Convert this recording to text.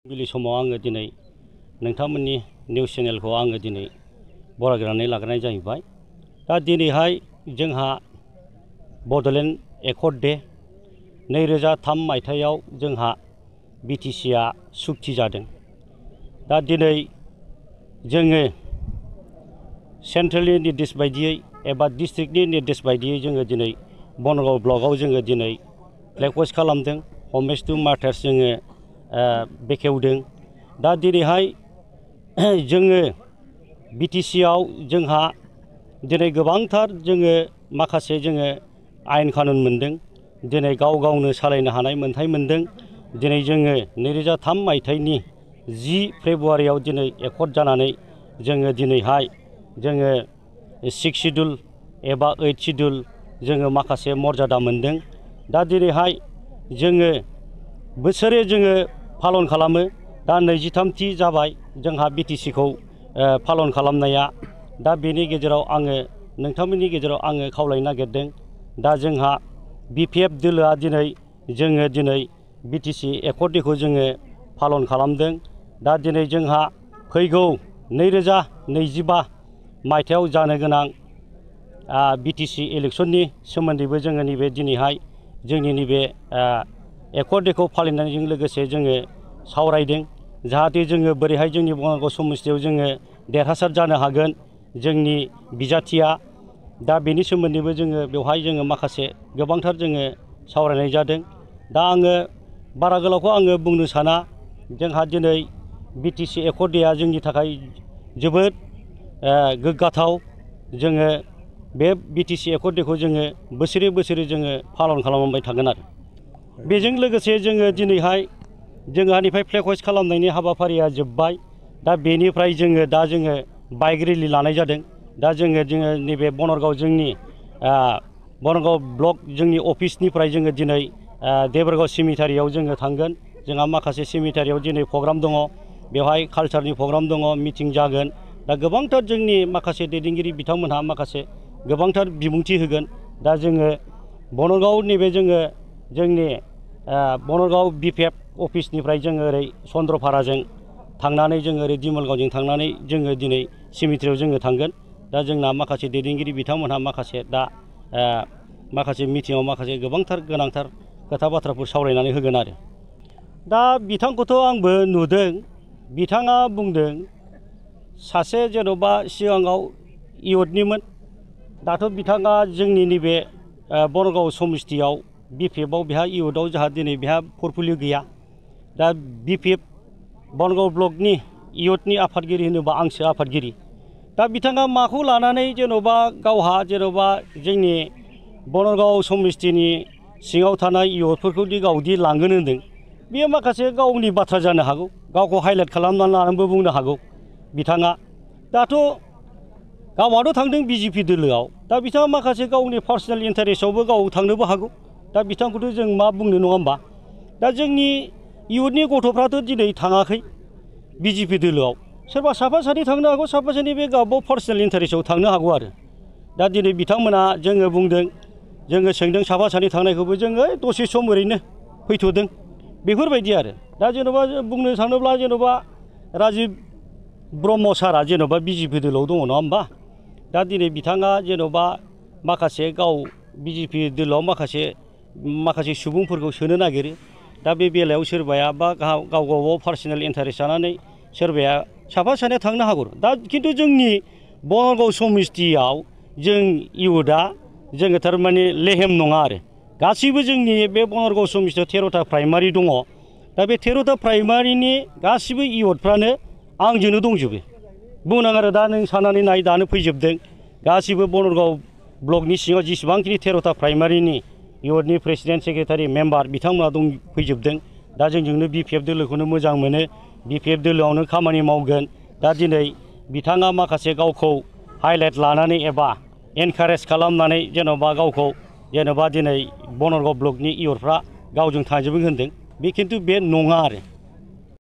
बिलि समाव आङो दिनै नोंथांमोननि निउस चेनेलखौ आङो दिनै बरायनानै लाग्रोनाय जाहैबाय। दा दिनैहाय जोंहा बड'लेण्ड एकर्ड डे 2003 मायथाइयाव जोंहा बिटिसिआ सुक्ति जादों। दा दिनै जोङो सेन्ट्रेलनि निर्देश बायदियै एबा डिस्ट्रिक्टनि निर्देश बायदियै जोङो दिनै बनगाव ब्लकआव जोङो दिनै फ्लेग हस्ट खालामदों। हमेज टु मार्टार्स जोङो बेखेवदों। दा दिनैहाय जोङो बिटिसिआव जोंहा दिनै गोबांथार जोङो माखासे जोङो आयेन कानुन मोनदों। दिनै गाव गावनो सालायनो हानाय मोन्थाय मोनदों। दिनै जोङो 2003 मायथाइनि 10 फेब्रुवारियाव दिनै एकर्ड जानानै जोङो दिनैहाय जोङो 6 शिड्युल एबा 8 शिड्युल जोङो माखासे मर्यादा मोनदों। दा दिनैहाय जोङो बोसोरे जोङो पालन खालामो। दा 23थि जाबाय जोंहा बिटिसिखौ पालन खालामनाया। दा बेनि गेजेराव आङो नोंथांमोननि गेजेराव आङो खावलायनो नागिरदों। दा जोंहा बिपिएफ दोलोआ जोङो दिनै बिटिसि एकर्ड डेखौ जोङो पालन खालामदों। दा दिनै जोंहा फैगौ 2025 मायथाइयाव जानो गोनां बिटिसि इलेक्सननि सोमोन्दैबो जोङो नैबे दिनैहाय जोंनि नैबे एकर्ड डेखौ फालिनायजों लोगोसे जोङो सावरायदों। जाहाथे जोङो बोरैहाय जोंनि बङाइगाव समस्तियाव जोङो देरहासार जानो हागोन जोंनि बिजाथिया। दा बेनि सोमोन्दैबो जोङो बेवहाय जोङो माखासे गोबांथार जोङो सावरायनाय जादों। दा आङो बारा गोलावखौ आङो बुंनो साना। जोंहा दिनै बिटिसि एकर्ड डेआ जोंनि थाखाय जोबोद गोग्गाथाव। जोङो बे बिटिसि एकर्ड डेखौ जोङो बोसोरे बोसोरे जोङो पालन खालामबाय थागोन आरो। बेजों लोगोसे जोङो दिनैहाय जोंहानिफ्राय फ्लेग हस्ट खालामनायनि हाबाफारिया जोब्बाय। दा बेनिफ्राय जोङो बाइक रेलि लानाय जादों। दा जोङो नैबे बनरगाव जोंनि बनरगाव ब्लक जोंनि अफिसनिफ्राय जोङो दिनै देबरगाव सिमिटारियाव जोङो थांगोन। जोंहा माखासे सिमिटारियाव दिनै प्रग्राम दङ। बेवहाय कालचारनि प्रग्राम दङ, मिटिं जागोन। दा गोबांथार जोंनि माखासे दैदेनगिरि बिथांमोनहा माखासे गोबांथार बिबुंथि होगोन। दा जोङो बनरगाव नैबे जोंनि बनरगाव बिपिएफ अफिसनिफ्राय जोङो ओरै चन्द्रपाराजों थांनानै जोङो ओरै दिमलगावजों थांनानै जोङो दिनै सिमिटारियाव जोङो थांगोन। दा जोंना माखासे दैदेनगिरि बिथांमोनहा माखासे माखासे मिटिङाव माखासे गोबांथार गोनांथार खोथा बाथ्राफोर सावरायनानै होगोन आरो। दा बिथांखौथ' आंबो नुदों। बिथाङा बुंदों सासे जेन'बा सिगाङाव इउथनिमोन। दाथ' बिथाङा जोंनि नैबे बनरगाव समस्तियाव बिपिएफआव बेहा इउथआव जोंहा दिनै बेहा पर्टफलिय' गैया। दा बिपिएफ बनरगाव ब्लकनि इउथनि आफादगिरि होनोबा आंसो आफादगिरि। दा बिथाङा माखौ लानानै जेन'बा गावहा जोंनि बनरगाव समस्तिनि सिङाव थानाय इउथफोरखौ गावदि लांगोन होनदों, बेयो माखासे गावनि बाथ्रा जानो हागौ। गावखौ हाइलाइट खालामनानै लानानैबो बुंनो हागौ बिथाङा। दाथ' गावहाथ' थांदों बिजेपि दोलोआव। दा बिथाङा माखासे गावनि पार्सनेल इन्टारेस्टआवबो गाव थांनोबो हागौ। दा बिथांखौथ' जों मा बुंनो, नङा होमबा? दा जोंनि इउथनि गथ'फ्राथ' दिनै थाङाखै बिजेपि दोलोआव। सोरबा साफा सानै थांनो हागौ, साफा सानै बे गावबा पार्सनेल इन्टारेस्टआव थांनो हागौ आरो। दा दिनै बिथांमोना जोङो बुंदों, जोङो सोंदों साफा सानै थांनायखौबो जोङो दसे सम ओरैनो फैथ'दों बेफोरबायदि आरो। दा जेन'बा बुंनो थाङोब्ला जेन'बा राजिब ब्रह्म सारआ जेन'बा बिजेपि दोलोआव दङ, नङा होमबा? दा दिनै बिथाङा जेन'बा माखासे गाव बिजेपि दोलोआव माखासे सुबुंफोरखौ सोनो नागिरो। दा बे बेलायाव सोरबाया बा गाव पार्सनेल इन्टारेस्ट जानानै सोरबाया साफा सानैया थांनो हागौ। दा खिन्थु जोंनि बनरगाव समस्तियाव जों इउथआ जोङो थारमाने लेहेम नङा आरो। गासैबो जोंनि बे बनरगाव समस्तियाव 13था प्राइमारि दङ। दा बे 13था प्राइमारिनि गासिबो इउथफ्रानो आंजोंनो दंजोबो। बुंनाङा आरो दा नों साननानै नाय, दानो फैजोबदों गासिबो बनरगाव ब्लकनि सिङाव जेसेबांखिनि 13था प्राइमारिनि इउथनि प्रेसिडेन्ट, सेक्रेटारि, मेम्बार बिथांमोना फैजोबदों। दा जोंजोंनो बिपिएफ दोलोखौनो मोजां मोनो, बिपिएफ दोलोआवनो खामानि मावगोन। दा दिनै बिथाङा माखासे गावखौ हाइलाइट लानानै एबा एनकारेज खालामनानै जेन'बा गावखौ दिनै बनरगाव ब्लकनि इउथफ्रा गावजों थांजोबो होनदों। बे खिन्थु बे नङा आरो।